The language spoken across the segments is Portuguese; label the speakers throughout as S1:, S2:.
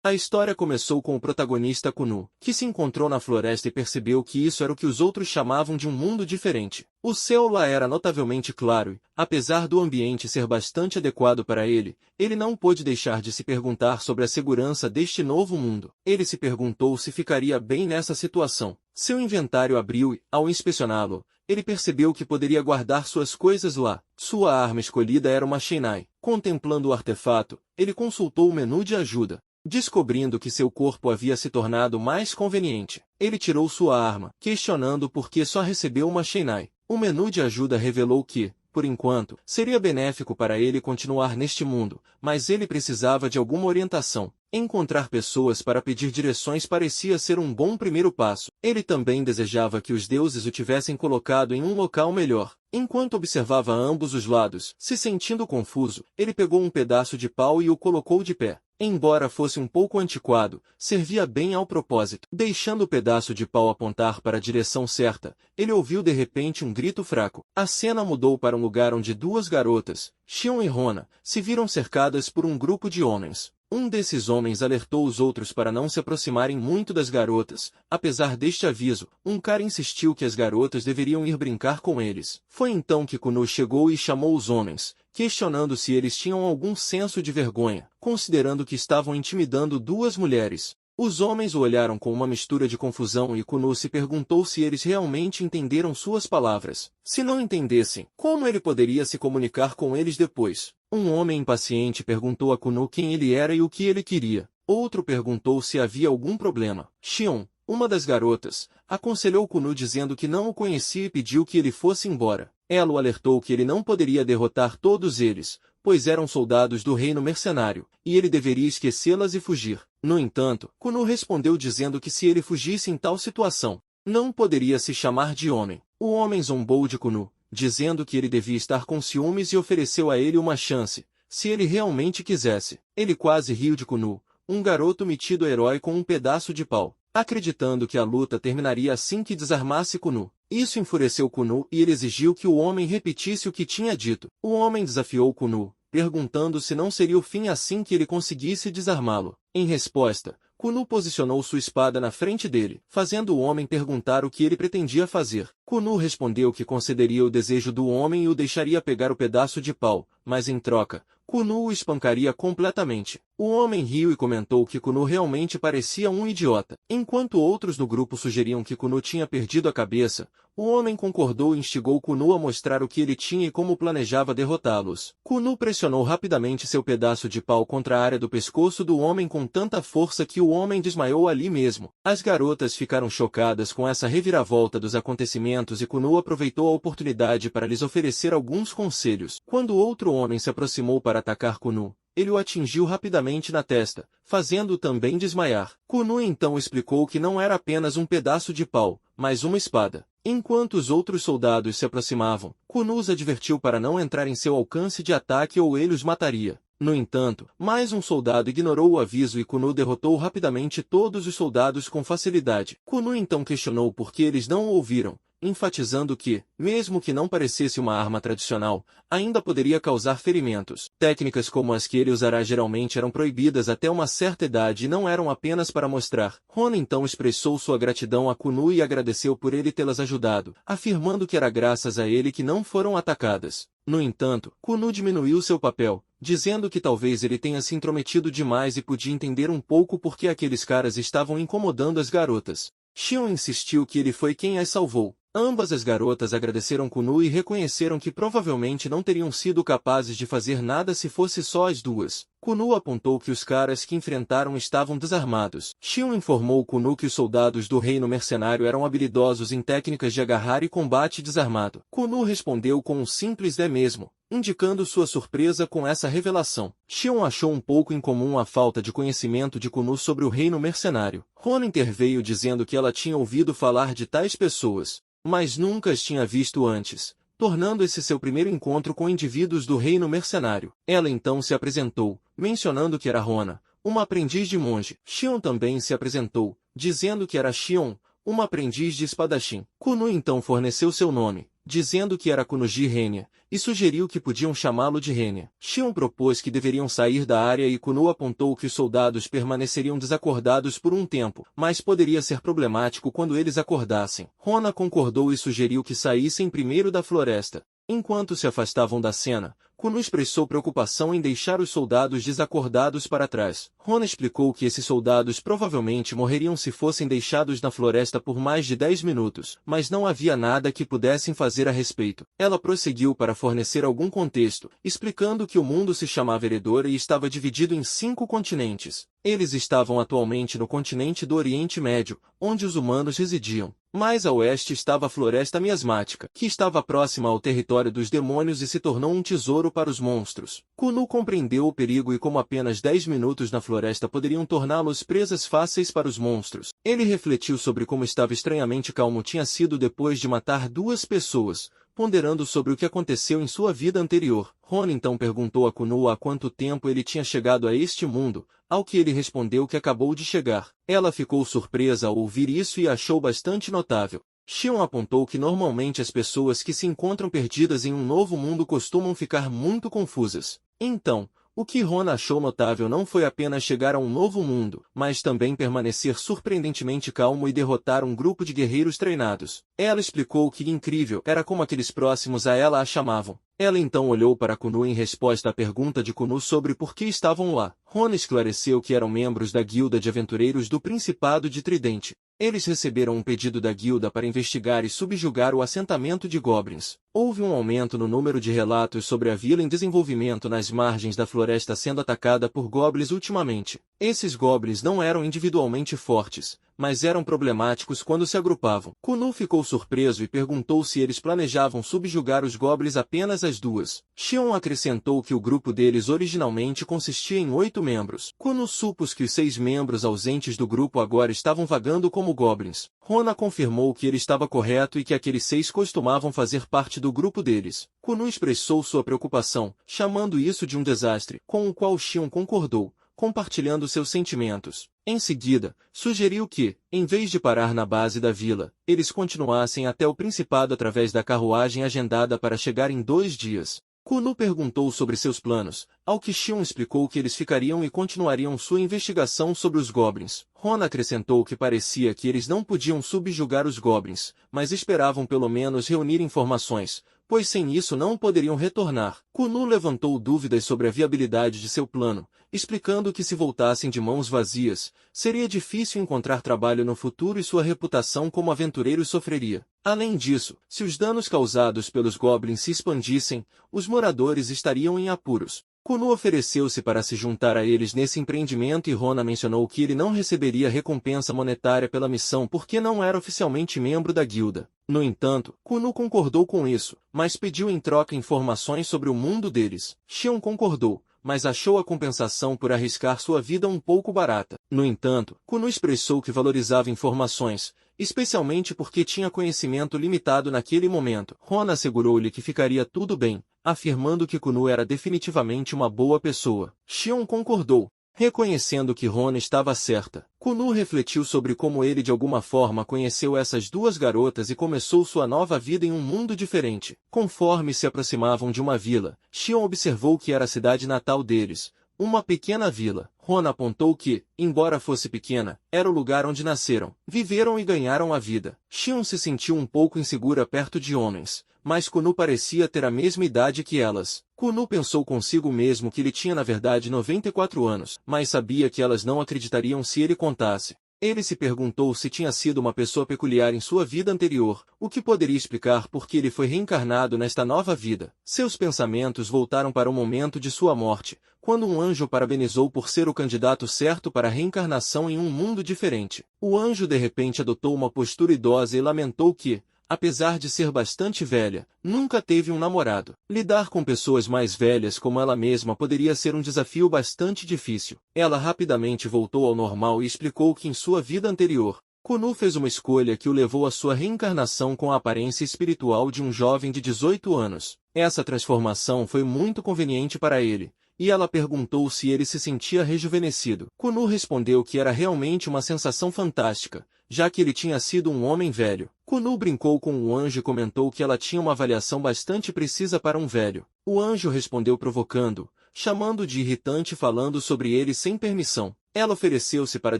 S1: A história começou com o protagonista Kunu, que se encontrou na floresta e percebeu que isso era o que os outros chamavam de um mundo diferente. O céu lá era notavelmente claro e, apesar do ambiente ser bastante adequado para ele, ele não pôde deixar de se perguntar sobre a segurança deste novo mundo. Ele se perguntou se ficaria bem nessa situação. Seu inventário abriu e, ao inspecioná-lo, ele percebeu que poderia guardar suas coisas lá. Sua arma escolhida era uma Shinai. Contemplando o artefato, ele consultou o menu de ajuda. Descobrindo que seu corpo havia se tornado mais conveniente, ele tirou sua arma, questionando por que só recebeu uma Shinai. O menu de ajuda revelou que, por enquanto, seria benéfico para ele continuar neste mundo, mas ele precisava de alguma orientação. Encontrar pessoas para pedir direções parecia ser um bom primeiro passo. Ele também desejava que os deuses o tivessem colocado em um local melhor. Enquanto observava ambos os lados, se sentindo confuso, ele pegou um pedaço de pau e o colocou de pé. Embora fosse um pouco antiquado, servia bem ao propósito. Deixando o pedaço de pau apontar para a direção certa, ele ouviu de repente um grito fraco. A cena mudou para um lugar onde duas garotas, Xion e Rona, se viram cercadas por um grupo de homens. Um desses homens alertou os outros para não se aproximarem muito das garotas. Apesar deste aviso, um cara insistiu que as garotas deveriam ir brincar com eles. Foi então que Kunu chegou e chamou os homens, questionando se eles tinham algum senso de vergonha, considerando que estavam intimidando duas mulheres. Os homens o olharam com uma mistura de confusão e Kunu se perguntou se eles realmente entenderam suas palavras. Se não entendessem, como ele poderia se comunicar com eles depois? Um homem impaciente perguntou a Kunu quem ele era e o que ele queria. Outro perguntou se havia algum problema. Xion, uma das garotas, aconselhou Kunu dizendo que não o conhecia e pediu que ele fosse embora. Ela o alertou que ele não poderia derrotar todos eles, pois eram soldados do reino mercenário, e ele deveria esquecê-las e fugir. No entanto, Kunu respondeu dizendo que se ele fugisse em tal situação, não poderia se chamar de homem. O homem zombou de Kunu, dizendo que ele devia estar com ciúmes e ofereceu a ele uma chance, se ele realmente quisesse. Ele quase riu de Kunu, um garoto metido herói com um pedaço de pau, acreditando que a luta terminaria assim que desarmasse Kunu. Isso enfureceu Kunu e ele exigiu que o homem repetisse o que tinha dito. O homem desafiou Kunu, perguntando se não seria o fim assim que ele conseguisse desarmá-lo. Em resposta, Kunu posicionou sua espada na frente dele, fazendo o homem perguntar o que ele pretendia fazer. Kunu respondeu que concederia o desejo do homem e o deixaria pegar o pedaço de pau, mas em troca, Kunu o espancaria completamente. O homem riu e comentou que Kunu realmente parecia um idiota. Enquanto outros no grupo sugeriam que Kunu tinha perdido a cabeça, o homem concordou e instigou Kunu a mostrar o que ele tinha e como planejava derrotá-los. Kunu pressionou rapidamente seu pedaço de pau contra a área do pescoço do homem com tanta força que o homem desmaiou ali mesmo. As garotas ficaram chocadas com essa reviravolta dos acontecimentos e Kunu aproveitou a oportunidade para lhes oferecer alguns conselhos. Quando outro homem se aproximou para atacar Kunu, ele o atingiu rapidamente na testa, fazendo-o também desmaiar. Kunu então explicou que não era apenas um pedaço de pau, mas uma espada. Enquanto os outros soldados se aproximavam, Kunu os advertiu para não entrar em seu alcance de ataque ou ele os mataria. No entanto, mais um soldado ignorou o aviso e Kunu derrotou rapidamente todos os soldados com facilidade. Kunu então questionou por que eles não o ouviram, enfatizando que, mesmo que não parecesse uma arma tradicional, ainda poderia causar ferimentos. Técnicas como as que ele usará geralmente eram proibidas até uma certa idade e não eram apenas para mostrar. Rona então expressou sua gratidão a Kunu e agradeceu por ele tê-las ajudado, afirmando que era graças a ele que não foram atacadas. No entanto, Kunu diminuiu seu papel, dizendo que talvez ele tenha se intrometido demais e podia entender um pouco por que aqueles caras estavam incomodando as garotas. Xion insistiu que ele foi quem as salvou. Ambas as garotas agradeceram Kunu e reconheceram que provavelmente não teriam sido capazes de fazer nada se fosse só as duas. Kunu apontou que os caras que enfrentaram estavam desarmados. Xion informou Kunu que os soldados do reino mercenário eram habilidosos em técnicas de agarrar e combate desarmado. Kunu respondeu com um simples é mesmo, indicando sua surpresa com essa revelação. Xion achou um pouco incomum a falta de conhecimento de Kunu sobre o reino mercenário. Rona interveio dizendo que ela tinha ouvido falar de tais pessoas, mas nunca as tinha visto antes, tornando esse seu primeiro encontro com indivíduos do reino mercenário. Ela então se apresentou, mencionando que era Rona, uma aprendiz de monge. Xion também se apresentou, dizendo que era Xion, uma aprendiz de espadachim. Kunu então forneceu seu nome, dizendo que era Kunoji Renya, e sugeriu que podiam chamá-lo de Renya. Shion propôs que deveriam sair da área e Kuno apontou que os soldados permaneceriam desacordados por um tempo, mas poderia ser problemático quando eles acordassem. Rona concordou e sugeriu que saíssem primeiro da floresta. Enquanto se afastavam da cena, Kuno expressou preocupação em deixar os soldados desacordados para trás. Rona explicou que esses soldados provavelmente morreriam se fossem deixados na floresta por mais de 10 minutos, mas não havia nada que pudessem fazer a respeito. Ela prosseguiu para fornecer algum contexto, explicando que o mundo se chamava Eredora e estava dividido em 5 continentes. Eles estavam atualmente no continente do Oriente Médio, onde os humanos residiam. Mais a oeste estava a Floresta Miasmática, que estava próxima ao território dos demônios e se tornou um tesouro para os monstros. Kuno compreendeu o perigo e como apenas 10 minutos na floresta poderiam torná-los presas fáceis para os monstros. Ele refletiu sobre como estava estranhamente calmo tinha sido depois de matar 2 pessoas, ponderando sobre o que aconteceu em sua vida anterior. Rona então perguntou a Kuno há quanto tempo ele tinha chegado a este mundo, ao que ele respondeu que acabou de chegar. Ela ficou surpresa ao ouvir isso e achou bastante notável. Shion apontou que normalmente as pessoas que se encontram perdidas em um novo mundo costumam ficar muito confusas. Então, o que Rona achou notável não foi apenas chegar a um novo mundo, mas também permanecer surpreendentemente calmo e derrotar um grupo de guerreiros treinados. Ela explicou que incrível era como aqueles próximos a ela a chamavam. Ela então olhou para Kuno em resposta à pergunta de Kuno sobre por que estavam lá. Rona esclareceu que eram membros da guilda de aventureiros do Principado de Tridente. Eles receberam um pedido da guilda para investigar e subjugar o assentamento de goblins. Houve um aumento no número de relatos sobre a vila em desenvolvimento nas margens da floresta sendo atacada por goblins ultimamente. Esses goblins não eram individualmente fortes, mas eram problemáticos quando se agrupavam. Kuno ficou surpreso e perguntou se eles planejavam subjugar os goblins apenas as 2. Shion acrescentou que o grupo deles originalmente consistia em 8 membros. Kuno supôs que os 6 membros ausentes do grupo agora estavam vagando como goblins. Rona confirmou que ele estava correto e que aqueles 6 costumavam fazer parte do grupo deles. Kuno expressou sua preocupação, chamando isso de um desastre, com o qual Shion concordou, compartilhando seus sentimentos. Em seguida, sugeriu que, em vez de parar na base da vila, eles continuassem até o Principado através da carruagem agendada para chegar em 2 dias. Kuno perguntou sobre seus planos, ao que Shion explicou que eles ficariam e continuariam sua investigação sobre os goblins. Rona acrescentou que parecia que eles não podiam subjugar os goblins, mas esperavam pelo menos reunir informações, pois sem isso não poderiam retornar. Kuno levantou dúvidas sobre a viabilidade de seu plano, explicando que se voltassem de mãos vazias, seria difícil encontrar trabalho no futuro e sua reputação como aventureiro sofreria. Além disso, se os danos causados pelos goblins se expandissem, os moradores estariam em apuros. Kuno ofereceu-se para se juntar a eles nesse empreendimento e Rona mencionou que ele não receberia recompensa monetária pela missão porque não era oficialmente membro da guilda. No entanto, Kuno concordou com isso, mas pediu em troca informações sobre o mundo deles. Shion concordou, mas achou a compensação por arriscar sua vida um pouco barata. No entanto, Kuno expressou que valorizava informações, especialmente porque tinha conhecimento limitado naquele momento. Rona assegurou-lhe que ficaria tudo bem, afirmando que Kuno era definitivamente uma boa pessoa. Shion concordou, reconhecendo que Rona estava certa. Kuno refletiu sobre como ele de alguma forma conheceu essas 2 garotas e começou sua nova vida em um mundo diferente. Conforme se aproximavam de uma vila, Shion observou que era a cidade natal deles, uma pequena vila. Rona apontou que, embora fosse pequena, era o lugar onde nasceram, viveram e ganharam a vida. Shion se sentiu um pouco insegura perto de homens, mas Kuno parecia ter a mesma idade que elas. Kuno pensou consigo mesmo que ele tinha na verdade 94 anos, mas sabia que elas não acreditariam se ele contasse. Ele se perguntou se tinha sido uma pessoa peculiar em sua vida anterior, o que poderia explicar por que ele foi reencarnado nesta nova vida. Seus pensamentos voltaram para o momento de sua morte, quando um anjo o parabenizou por ser o candidato certo para a reencarnação em um mundo diferente. O anjo de repente adotou uma postura idosa e lamentou que, apesar de ser bastante velha, nunca teve um namorado. Lidar com pessoas mais velhas como ela mesma poderia ser um desafio bastante difícil. Ela rapidamente voltou ao normal e explicou que em sua vida anterior, Kuno fez uma escolha que o levou à sua reencarnação com a aparência espiritual de um jovem de 18 anos. Essa transformação foi muito conveniente para ele, e ela perguntou se ele se sentia rejuvenescido. Kuno respondeu que era realmente uma sensação fantástica, já que ele tinha sido um homem velho. Kunu brincou com o anjo e comentou que ela tinha uma avaliação bastante precisa para um velho. O anjo respondeu provocando, chamando de irritante e falando sobre ele sem permissão. Ela ofereceu-se para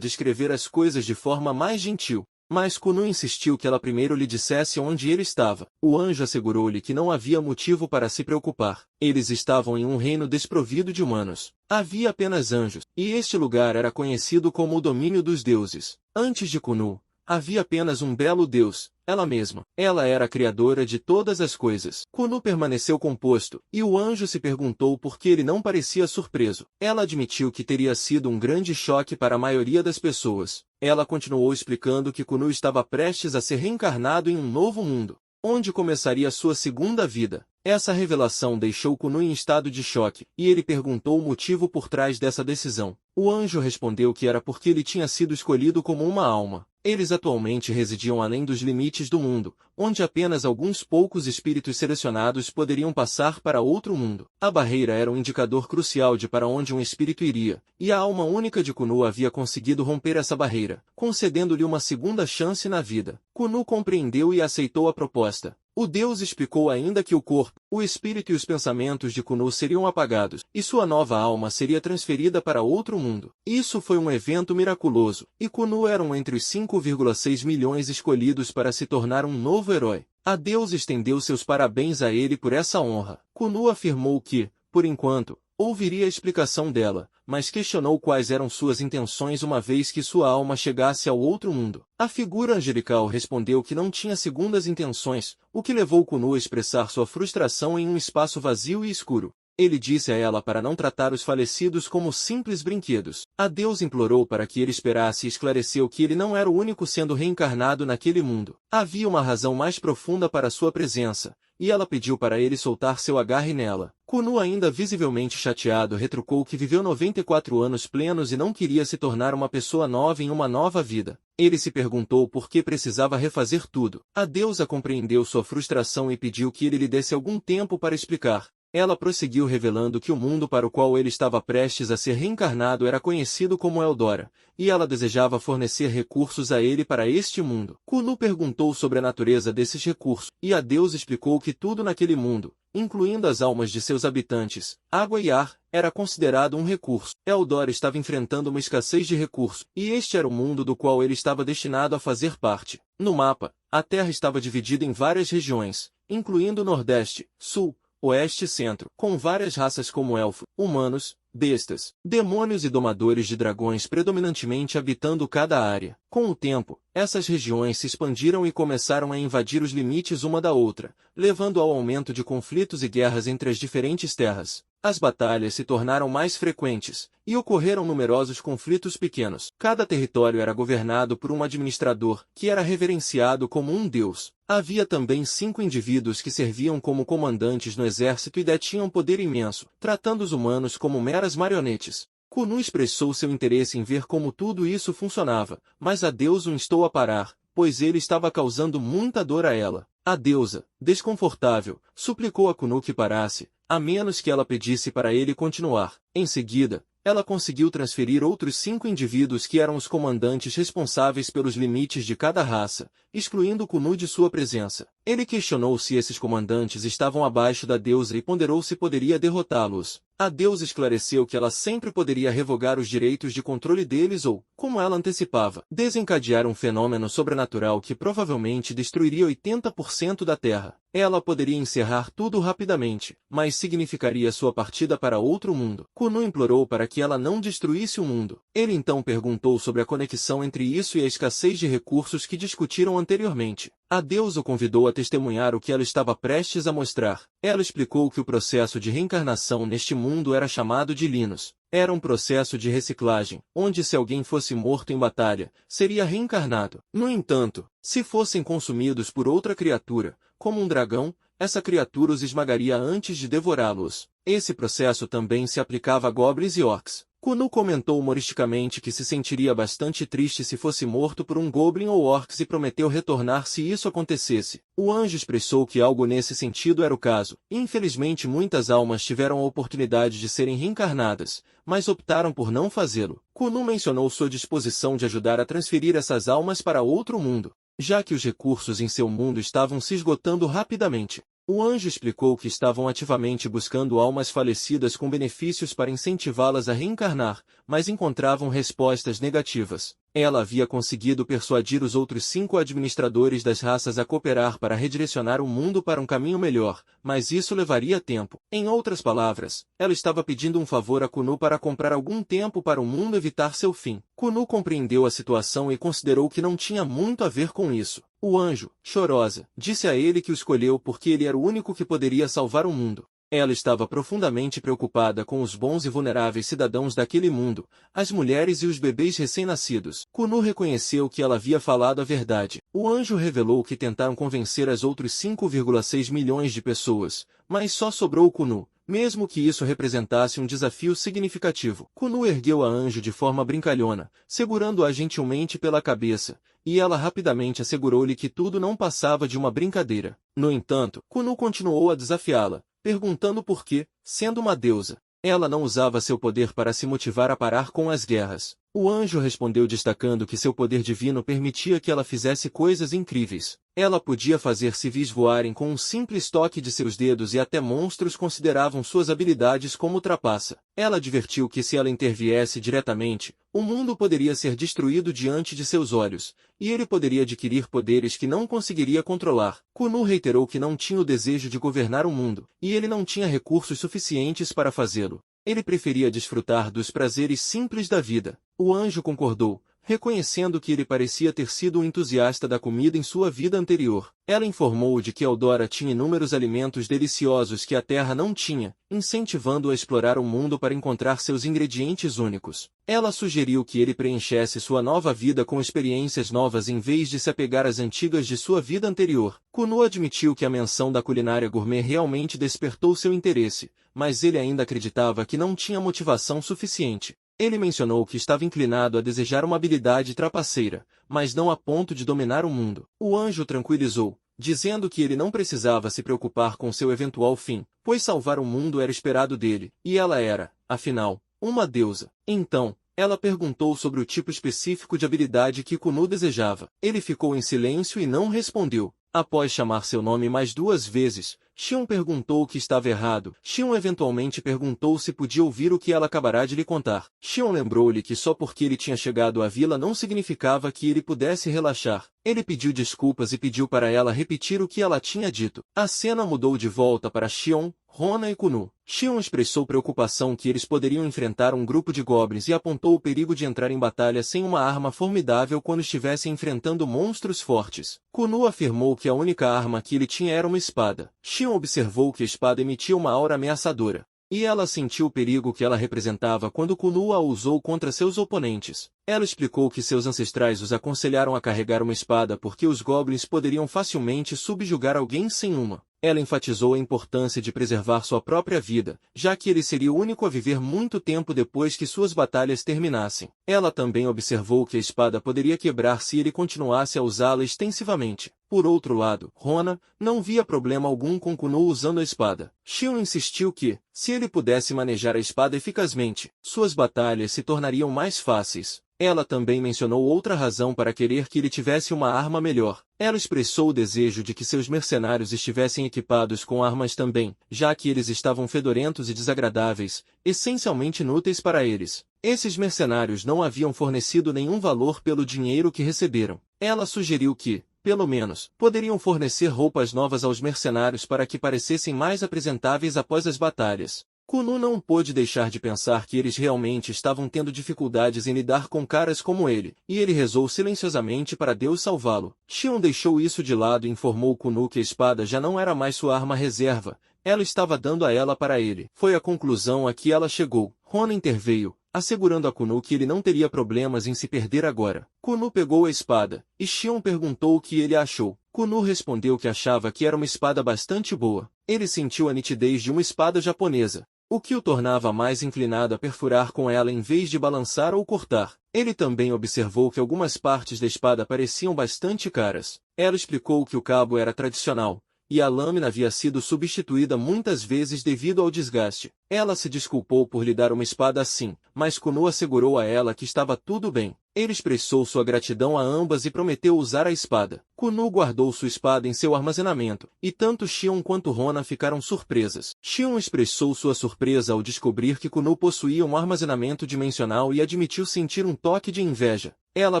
S1: descrever as coisas de forma mais gentil, mas Kunu insistiu que ela primeiro lhe dissesse onde ele estava. O anjo assegurou-lhe que não havia motivo para se preocupar. Eles estavam em um reino desprovido de humanos. Havia apenas anjos, e este lugar era conhecido como o domínio dos deuses. Antes de Kunu, havia apenas um belo deus, ela mesma. Ela era a criadora de todas as coisas. Kunu permaneceu composto, e o anjo se perguntou por que ele não parecia surpreso. Ela admitiu que teria sido um grande choque para a maioria das pessoas. Ela continuou explicando que Kunu estava prestes a ser reencarnado em um novo mundo, onde começaria sua segunda vida. Essa revelação deixou Kunu em estado de choque, e ele perguntou o motivo por trás dessa decisão. O anjo respondeu que era porque ele tinha sido escolhido como uma alma. Eles atualmente residiam além dos limites do mundo, onde apenas alguns poucos espíritos selecionados poderiam passar para outro mundo. A barreira era um indicador crucial de para onde um espírito iria, e a alma única de Kunu havia conseguido romper essa barreira, concedendo-lhe uma segunda chance na vida. Kunu compreendeu e aceitou a proposta. O Deus explicou ainda que o corpo, o espírito e os pensamentos de Kunu seriam apagados, e sua nova alma seria transferida para outro mundo. Isso foi um evento miraculoso, e Kunu era um entre os 5,6 milhões escolhidos para se tornar um novo herói. A Deus estendeu seus parabéns a ele por essa honra. Kunu afirmou que, por enquanto, ouviria a explicação dela, mas questionou quais eram suas intenções uma vez que sua alma chegasse ao outro mundo. A figura angelical respondeu que não tinha segundas intenções, o que levou Kunu a expressar sua frustração em um espaço vazio e escuro. Ele disse a ela para não tratar os falecidos como simples brinquedos. A Deus implorou para que ele esperasse e esclareceu que ele não era o único sendo reencarnado naquele mundo. Havia uma razão mais profunda para sua presença, e ela pediu para ele soltar seu agarre nela. Kunu, ainda visivelmente chateado, retrucou que viveu 94 anos plenos e não queria se tornar uma pessoa nova em uma nova vida. Ele se perguntou por que precisava refazer tudo. A deusa compreendeu sua frustração e pediu que ele lhe desse algum tempo para explicar. Ela prosseguiu revelando que o mundo para o qual ele estava prestes a ser reencarnado era conhecido como Eldora, e ela desejava fornecer recursos a ele para este mundo. Kunu perguntou sobre a natureza desses recursos, e a deusa explicou que tudo naquele mundo, incluindo as almas de seus habitantes, água e ar, era considerado um recurso. Eldora estava enfrentando uma escassez de recursos, e este era o mundo do qual ele estava destinado a fazer parte. No mapa, a Terra estava dividida em várias regiões, incluindo Nordeste, Sul, Oeste e Centro, com várias raças como elfo, humanos, bestas, demônios e domadores de dragões predominantemente habitando cada área. Com o tempo, essas regiões se expandiram e começaram a invadir os limites uma da outra, levando ao aumento de conflitos e guerras entre as diferentes terras. As batalhas se tornaram mais frequentes, e ocorreram numerosos conflitos pequenos. Cada território era governado por um administrador, que era reverenciado como um deus. Havia também 5 indivíduos que serviam como comandantes no exército e detinham poder imenso, tratando os humanos como meras marionetes. Kunu expressou seu interesse em ver como tudo isso funcionava, mas a deusa o instou a parar, pois ele estava causando muita dor a ela. A deusa, desconfortável, suplicou a Kunu que parasse, a menos que ela pedisse para ele continuar. Em seguida, ela conseguiu transferir outros 5 indivíduos que eram os comandantes responsáveis pelos limites de cada raça, excluindo Kunu de sua presença. Ele questionou se esses comandantes estavam abaixo da deusa e ponderou se poderia derrotá-los. A deusa esclareceu que ela sempre poderia revogar os direitos de controle deles ou, como ela antecipava, desencadear um fenômeno sobrenatural que provavelmente destruiria 80% da Terra. Ela poderia encerrar tudo rapidamente, mas significaria sua partida para outro mundo. Kunu implorou para que ela não destruísse o mundo. Ele então perguntou sobre a conexão entre isso e a escassez de recursos que discutiram anteriormente. A deusa o convidou a testemunhar o que ela estava prestes a mostrar. Ela explicou que o processo de reencarnação neste mundo era chamado de Linos. Era um processo de reciclagem, onde se alguém fosse morto em batalha, seria reencarnado. No entanto, se fossem consumidos por outra criatura, como um dragão, essa criatura os esmagaria antes de devorá-los. Esse processo também se aplicava a goblins e orcs. Kunu comentou humoristicamente que se sentiria bastante triste se fosse morto por um goblin ou orcs e prometeu retornar se isso acontecesse. O anjo expressou que algo nesse sentido era o caso. Infelizmente muitas almas tiveram a oportunidade de serem reencarnadas, mas optaram por não fazê-lo. Kunu mencionou sua disposição de ajudar a transferir essas almas para outro mundo. já que os recursos em seu mundo estavam se esgotando rapidamente. O anjo explicou que estavam ativamente buscando almas falecidas com benefícios para incentivá-las a reencarnar, mas encontravam respostas negativas. Ela havia conseguido persuadir os outros 5 administradores das raças a cooperar para redirecionar o mundo para um caminho melhor, mas isso levaria tempo. Em outras palavras, ela estava pedindo um favor a Kunu para comprar algum tempo para o mundo evitar seu fim. Kunu compreendeu a situação e considerou que não tinha muito a ver com isso. O anjo, chorosa, disse a ele que o escolheu porque ele era o único que poderia salvar o mundo. Ela estava profundamente preocupada com os bons e vulneráveis cidadãos daquele mundo, as mulheres e os bebês recém-nascidos. Kunu reconheceu que ela havia falado a verdade. O anjo revelou que tentaram convencer as outras 5,6 milhões de pessoas, mas só sobrou Kunu, mesmo que isso representasse um desafio significativo. Kunu ergueu a anjo de forma brincalhona, segurando-a gentilmente pela cabeça, e ela rapidamente assegurou-lhe que tudo não passava de uma brincadeira. No entanto, Kunu continuou a desafiá-la, perguntando por que, sendo uma deusa, ela não usava seu poder para se motivar a parar com as guerras. O anjo respondeu destacando que seu poder divino permitia que ela fizesse coisas incríveis. Ela podia fazer civis voarem com um simples toque de seus dedos e até monstros consideravam suas habilidades como trapaça. Ela advertiu que se ela interviesse diretamente, o mundo poderia ser destruído diante de seus olhos, e ele poderia adquirir poderes que não conseguiria controlar. Kunu reiterou que não tinha o desejo de governar o mundo, e ele não tinha recursos suficientes para fazê-lo. Ele preferia desfrutar dos prazeres simples da vida. O anjo concordou, reconhecendo que ele parecia ter sido um entusiasta da comida em sua vida anterior. Ela informou-o de que Eldora tinha inúmeros alimentos deliciosos que a Terra não tinha, incentivando-o a explorar o mundo para encontrar seus ingredientes únicos. Ela sugeriu que ele preenchesse sua nova vida com experiências novas em vez de se apegar às antigas de sua vida anterior. Kunu admitiu que a menção da culinária gourmet realmente despertou seu interesse, mas ele ainda acreditava que não tinha motivação suficiente. Ele mencionou que estava inclinado a desejar uma habilidade trapaceira, mas não a ponto de dominar o mundo. O anjo tranquilizou, dizendo que ele não precisava se preocupar com seu eventual fim, pois salvar o mundo era esperado dele, e ela era, afinal, uma deusa. Então, ela perguntou sobre o tipo específico de habilidade que Kunu desejava. Ele ficou em silêncio e não respondeu. Após chamar seu nome mais 2 vezes, Xion perguntou o que estava errado. Xion eventualmente perguntou se podia ouvir o que ela acabará de lhe contar. Xion lembrou-lhe que só porque ele tinha chegado à vila não significava que ele pudesse relaxar. Ele pediu desculpas e pediu para ela repetir o que ela tinha dito. A cena mudou de volta para Xion, Rona e Kunu. Xion expressou preocupação que eles poderiam enfrentar um grupo de goblins e apontou o perigo de entrar em batalha sem uma arma formidável quando estivessem enfrentando monstros fortes. Kunu afirmou que a única arma que ele tinha era uma espada. Xion observou que a espada emitia uma aura ameaçadora, e ela sentiu o perigo que ela representava quando Kunu a usou contra seus oponentes. Ela explicou que seus ancestrais os aconselharam a carregar uma espada porque os goblins poderiam facilmente subjugar alguém sem uma. Ela enfatizou a importância de preservar sua própria vida, já que ele seria o único a viver muito tempo depois que suas batalhas terminassem. Ela também observou que a espada poderia quebrar se ele continuasse a usá-la extensivamente. Por outro lado, Rona não via problema algum com Kunu usando a espada. Xion insistiu que, se ele pudesse manejar a espada eficazmente, suas batalhas se tornariam mais fáceis. Ela também mencionou outra razão para querer que ele tivesse uma arma melhor. Ela expressou o desejo de que seus mercenários estivessem equipados com armas também, já que eles estavam fedorentos e desagradáveis, essencialmente inúteis para eles. Esses mercenários não haviam fornecido nenhum valor pelo dinheiro que receberam. Ela sugeriu que, pelo menos, poderiam fornecer roupas novas aos mercenários para que parecessem mais apresentáveis após as batalhas. Kunu não pôde deixar de pensar que eles realmente estavam tendo dificuldades em lidar com caras como ele, e ele rezou silenciosamente para Deus salvá-lo. Xion deixou isso de lado e informou Kunu que a espada já não era mais sua arma reserva, ela estava dando a ela para ele. Foi a conclusão a que ela chegou. Rona interveio, assegurando a Kunu que ele não teria problemas em se perder agora. Kunu pegou a espada, e Xion perguntou o que ele achou. Kunu respondeu que achava que era uma espada bastante boa. Ele sentiu a nitidez de uma espada japonesa, o que o tornava mais inclinado a perfurar com ela em vez de balançar ou cortar. Ele também observou que algumas partes da espada pareciam bastante caras. Ela explicou que o cabo era tradicional, e a lâmina havia sido substituída muitas vezes devido ao desgaste. Ela se desculpou por lhe dar uma espada assim, mas Kunu assegurou a ela que estava tudo bem. Ele expressou sua gratidão a ambas e prometeu usar a espada. Kunu guardou sua espada em seu armazenamento, e tanto Xion quanto Rona ficaram surpresas. Xion expressou sua surpresa ao descobrir que Kunu possuía um armazenamento dimensional e admitiu sentir um toque de inveja. Ela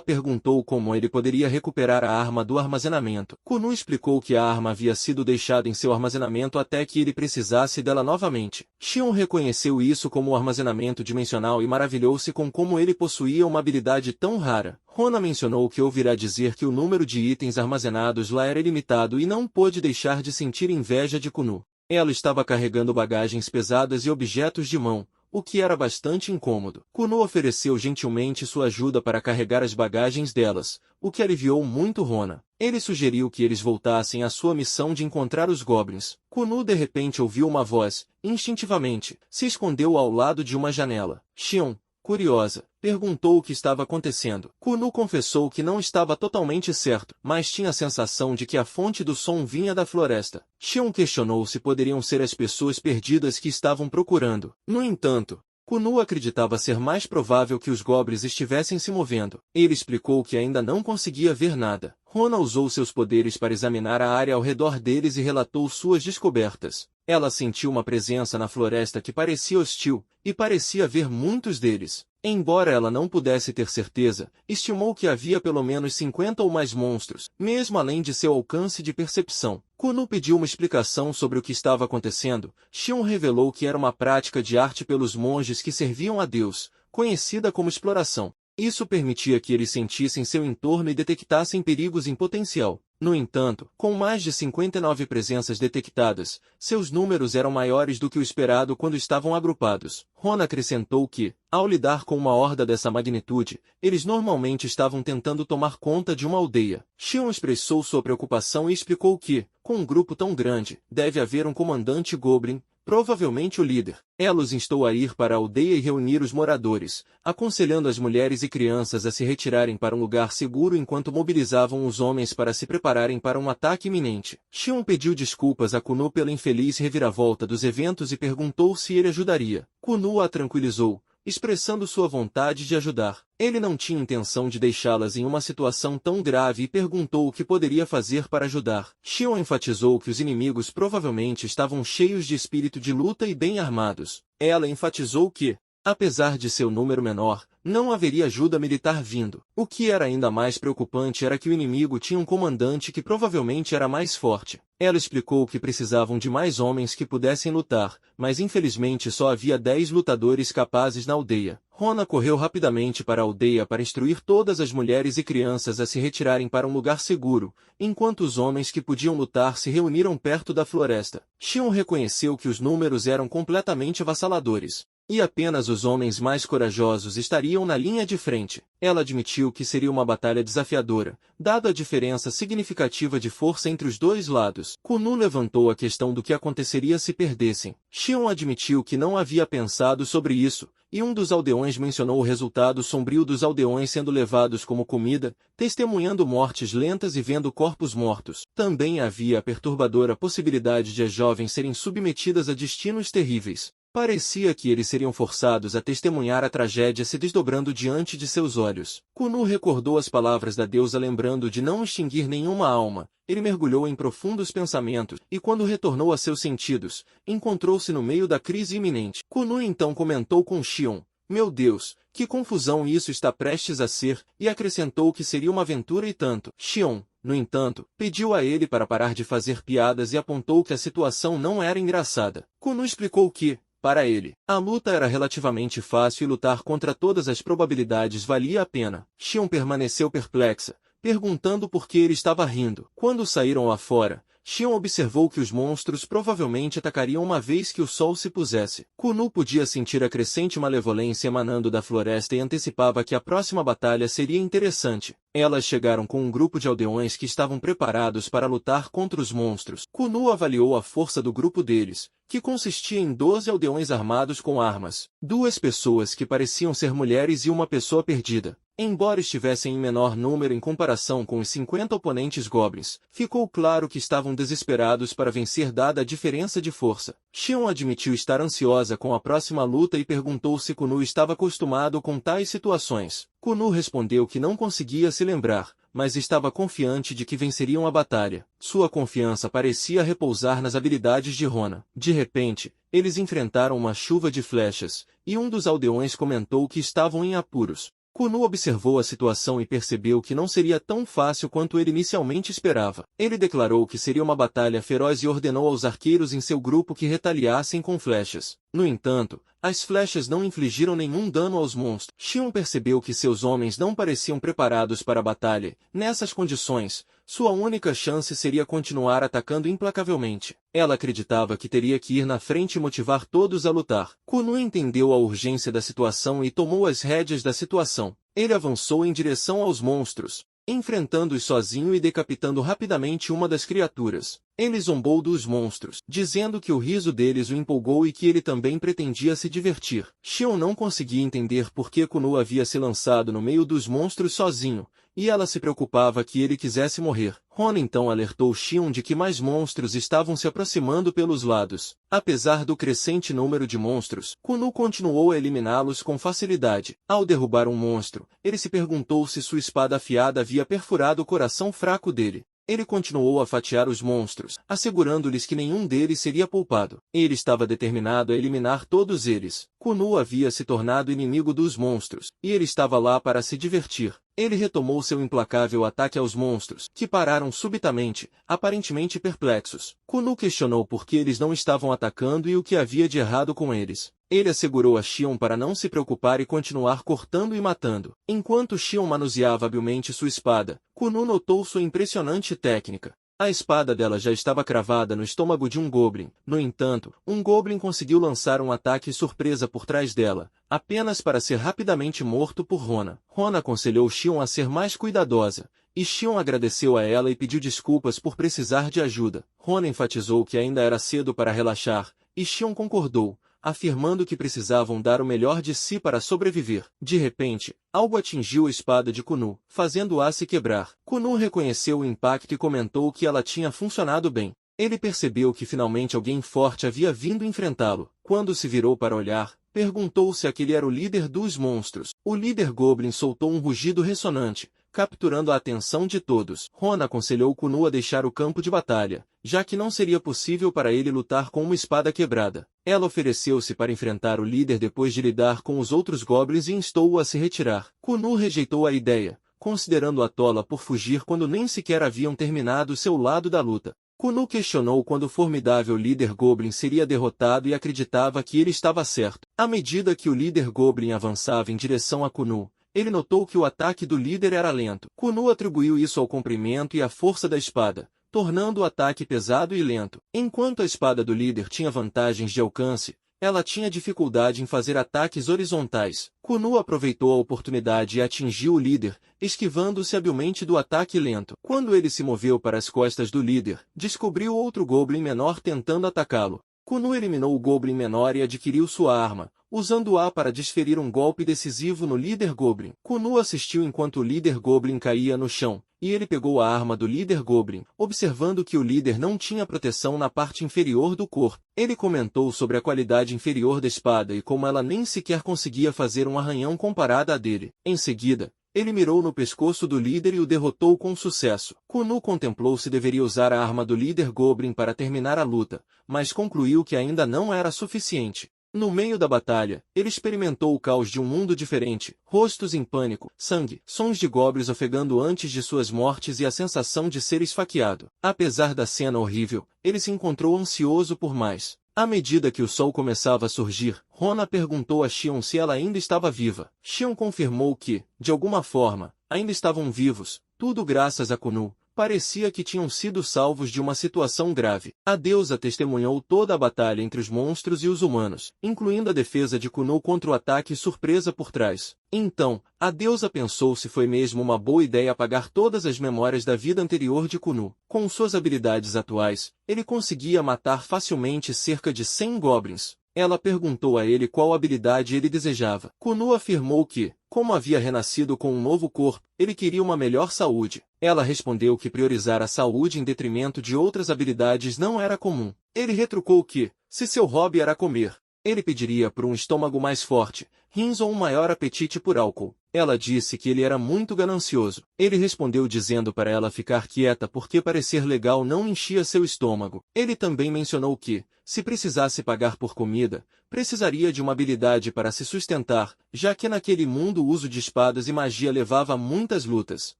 S1: perguntou como ele poderia recuperar a arma do armazenamento. Kunu explicou que a arma havia sido deixada em seu armazenamento até que ele precisasse dela novamente. Xion reconheceu isso como armazenamento dimensional e maravilhou-se com como ele possuía uma habilidade tão rara. Rona mencionou que ouvirá dizer que o número de itens armazenados lá era ilimitado e não pôde deixar de sentir inveja de Kunu. Ela estava carregando bagagens pesadas e objetos de mão, o que era bastante incômodo. Kunu ofereceu gentilmente sua ajuda para carregar as bagagens delas, o que aliviou muito Rona. Ele sugeriu que eles voltassem à sua missão de encontrar os goblins. Kunu de repente ouviu uma voz. Instintivamente, se escondeu ao lado de uma janela. Xion, curiosa, perguntou o que estava acontecendo. Kunu confessou que não estava totalmente certo, mas tinha a sensação de que a fonte do som vinha da floresta. Xion questionou se poderiam ser as pessoas perdidas que estavam procurando. No entanto, Kunu acreditava ser mais provável que os goblins estivessem se movendo. Ele explicou que ainda não conseguia ver nada. Rona usou seus poderes para examinar a área ao redor deles e relatou suas descobertas. Ela sentiu uma presença na floresta que parecia hostil, e parecia ver muitos deles. Embora ela não pudesse ter certeza, estimou que havia pelo menos 50 ou mais monstros, mesmo além de seu alcance de percepção. Kunu pediu uma explicação sobre o que estava acontecendo. Xion revelou que era uma prática de arte pelos monges que serviam a Deus, conhecida como exploração. Isso permitia que eles sentissem seu entorno e detectassem perigos em potencial. No entanto, com mais de 59 presenças detectadas, seus números eram maiores do que o esperado quando estavam agrupados. Rona acrescentou que, ao lidar com uma horda dessa magnitude, eles normalmente estavam tentando tomar conta de uma aldeia. Xion expressou sua preocupação e explicou que, com um grupo tão grande, deve haver um comandante Goblin, provavelmente o líder. Ela os instou a ir para a aldeia e reunir os moradores, aconselhando as mulheres e crianças a se retirarem para um lugar seguro enquanto mobilizavam os homens para se prepararem para um ataque iminente. Xion pediu desculpas a Kunu pela infeliz reviravolta dos eventos e perguntou se ele ajudaria. Kunu a tranquilizou, expressando sua vontade de ajudar. Ele não tinha intenção de deixá-las em uma situação tão grave e perguntou o que poderia fazer para ajudar. Xion enfatizou que os inimigos provavelmente estavam cheios de espírito de luta e bem armados. Ela enfatizou que, apesar de seu número menor, não haveria ajuda militar vindo. O que era ainda mais preocupante era que o inimigo tinha um comandante que provavelmente era mais forte. Ela explicou que precisavam de mais homens que pudessem lutar, mas infelizmente só havia 10 lutadores capazes na aldeia. Rona correu rapidamente para a aldeia para instruir todas as mulheres e crianças a se retirarem para um lugar seguro, enquanto os homens que podiam lutar se reuniram perto da floresta. Xion reconheceu que os números eram completamente avassaladores, e apenas os homens mais corajosos estariam na linha de frente. Ela admitiu que seria uma batalha desafiadora, dada a diferença significativa de força entre os dois lados. Kunu levantou a questão do que aconteceria se perdessem. Xion admitiu que não havia pensado sobre isso, e um dos aldeões mencionou o resultado sombrio dos aldeões sendo levados como comida, testemunhando mortes lentas e vendo corpos mortos. Também havia a perturbadora possibilidade de as jovens serem submetidas a destinos terríveis. Parecia que eles seriam forçados a testemunhar a tragédia se desdobrando diante de seus olhos. Kunu recordou as palavras da deusa lembrando de não extinguir nenhuma alma. Ele mergulhou em profundos pensamentos, e quando retornou a seus sentidos, encontrou-se no meio da crise iminente. Kunu então comentou com Xion: "Meu Deus, que confusão isso está prestes a ser", e acrescentou que seria uma aventura e tanto. Xion, no entanto, pediu a ele para parar de fazer piadas e apontou que a situação não era engraçada. Kunu explicou que, para ele, a luta era relativamente fácil e lutar contra todas as probabilidades valia a pena. Xion permaneceu perplexa, perguntando por que ele estava rindo. Quando saíram lá fora, Xion observou que os monstros provavelmente atacariam uma vez que o sol se pusesse. Kunu podia sentir a crescente malevolência emanando da floresta e antecipava que a próxima batalha seria interessante. Elas chegaram com um grupo de aldeões que estavam preparados para lutar contra os monstros. Kunu avaliou a força do grupo deles, que consistia em 12 aldeões armados com armas, 2 pessoas que pareciam ser mulheres e uma pessoa perdida. Embora estivessem em menor número em comparação com os 50 oponentes goblins, ficou claro que estavam desesperados para vencer dada a diferença de força. Xion admitiu estar ansiosa com a próxima luta e perguntou se Kunu estava acostumado com tais situações. Kunu respondeu que não conseguia se lembrar, mas estava confiante de que venceriam a batalha. Sua confiança parecia repousar nas habilidades de Rona. De repente, eles enfrentaram uma chuva de flechas, e um dos aldeões comentou que estavam em apuros. Kunu observou a situação e percebeu que não seria tão fácil quanto ele inicialmente esperava. Ele declarou que seria uma batalha feroz e ordenou aos arqueiros em seu grupo que retaliassem com flechas. No entanto, as flechas não infligiram nenhum dano aos monstros. Xion percebeu que seus homens não pareciam preparados para a batalha. Nessas condições, sua única chance seria continuar atacando implacavelmente. Ela acreditava que teria que ir na frente e motivar todos a lutar. Kunu entendeu a urgência da situação e tomou as rédeas da situação. Ele avançou em direção aos monstros, enfrentando-os sozinho e decapitando rapidamente uma das criaturas. Ele zombou dos monstros, dizendo que o riso deles o empolgou e que ele também pretendia se divertir. Xion não conseguia entender por que Kunu havia se lançado no meio dos monstros sozinho, e ela se preocupava que ele quisesse morrer. Rona então alertou Xion de que mais monstros estavam se aproximando pelos lados. Apesar do crescente número de monstros, Kunu continuou a eliminá-los com facilidade. Ao derrubar um monstro, ele se perguntou se sua espada afiada havia perfurado o coração fraco dele. Ele continuou a fatiar os monstros, assegurando-lhes que nenhum deles seria poupado. Ele estava determinado a eliminar todos eles. Kunu havia se tornado inimigo dos monstros, e ele estava lá para se divertir. Ele retomou seu implacável ataque aos monstros, que pararam subitamente, aparentemente perplexos. Kunu questionou por que eles não estavam atacando e o que havia de errado com eles. Ele assegurou a Xion para não se preocupar e continuar cortando e matando. Enquanto Xion manuseava habilmente sua espada, Kunu notou sua impressionante técnica. A espada dela já estava cravada no estômago de um goblin. No entanto, um goblin conseguiu lançar um ataque surpresa por trás dela, apenas para ser rapidamente morto por Rona. Rona aconselhou Xion a ser mais cuidadosa, e Xion agradeceu a ela e pediu desculpas por precisar de ajuda. Rona enfatizou que ainda era cedo para relaxar, e Xion concordou, afirmando que precisavam dar o melhor de si para sobreviver. De repente, algo atingiu a espada de Kunu, fazendo-a se quebrar. Kunu reconheceu o impacto e comentou que ela tinha funcionado bem. Ele percebeu que finalmente alguém forte havia vindo enfrentá-lo. Quando se virou para olhar, perguntou se aquele era o líder dos monstros. O líder Goblin soltou um rugido ressonante, capturando a atenção de todos. Rona aconselhou Kunu a deixar o campo de batalha, já que não seria possível para ele lutar com uma espada quebrada. Ela ofereceu-se para enfrentar o líder depois de lidar com os outros goblins e instou-o a se retirar. Kunu rejeitou a ideia, considerando-a tola por fugir quando nem sequer haviam terminado seu lado da luta. Kunu questionou quando o formidável líder Goblin seria derrotado e acreditava que ele estava certo. À medida que o líder Goblin avançava em direção a Kunu, ele notou que o ataque do líder era lento. Kunu atribuiu isso ao comprimento e à força da espada, tornando o ataque pesado e lento. Enquanto a espada do líder tinha vantagens de alcance, ela tinha dificuldade em fazer ataques horizontais. Kunu aproveitou a oportunidade e atingiu o líder, esquivando-se habilmente do ataque lento. Quando ele se moveu para as costas do líder, descobriu outro goblin menor tentando atacá-lo. Kunu eliminou o goblin menor e adquiriu sua arma, usando-a para desferir um golpe decisivo no líder Goblin. Kunu assistiu enquanto o líder Goblin caía no chão, e ele pegou a arma do líder Goblin, observando que o líder não tinha proteção na parte inferior do corpo. Ele comentou sobre a qualidade inferior da espada e como ela nem sequer conseguia fazer um arranhão comparada à dele. Em seguida, ele mirou no pescoço do líder e o derrotou com sucesso. Kunu contemplou se deveria usar a arma do líder Goblin para terminar a luta, mas concluiu que ainda não era suficiente. No meio da batalha, ele experimentou o caos de um mundo diferente, rostos em pânico, sangue, sons de goblins ofegando antes de suas mortes e a sensação de ser esfaqueado. Apesar da cena horrível, ele se encontrou ansioso por mais. À medida que o sol começava a surgir, Rona perguntou a Xion se ela ainda estava viva. Xion confirmou que, de alguma forma, ainda estavam vivos, tudo graças a Kunu. Parecia que tinham sido salvos de uma situação grave. A deusa testemunhou toda a batalha entre os monstros e os humanos, incluindo a defesa de Kunu contra o ataque surpresa por trás. Então, a deusa pensou se foi mesmo uma boa ideia apagar todas as memórias da vida anterior de Kunu. Com suas habilidades atuais, ele conseguia matar facilmente cerca de 100 goblins. Ela perguntou a ele qual habilidade ele desejava. Kunu afirmou que, como havia renascido com um novo corpo, ele queria uma melhor saúde. Ela respondeu que priorizar a saúde em detrimento de outras habilidades não era comum. Ele retrucou que, Se seu hobby era comer, ele pediria por um estômago mais forte, rins ou um maior apetite por álcool. Ela disse que ele era muito ganancioso. Ele respondeu dizendo para ela ficar quieta porque parecer legal não enchia seu estômago. Ele também mencionou que, se precisasse pagar por comida, precisaria de uma habilidade para se sustentar, já que naquele mundo o uso de espadas e magia levava a muitas lutas.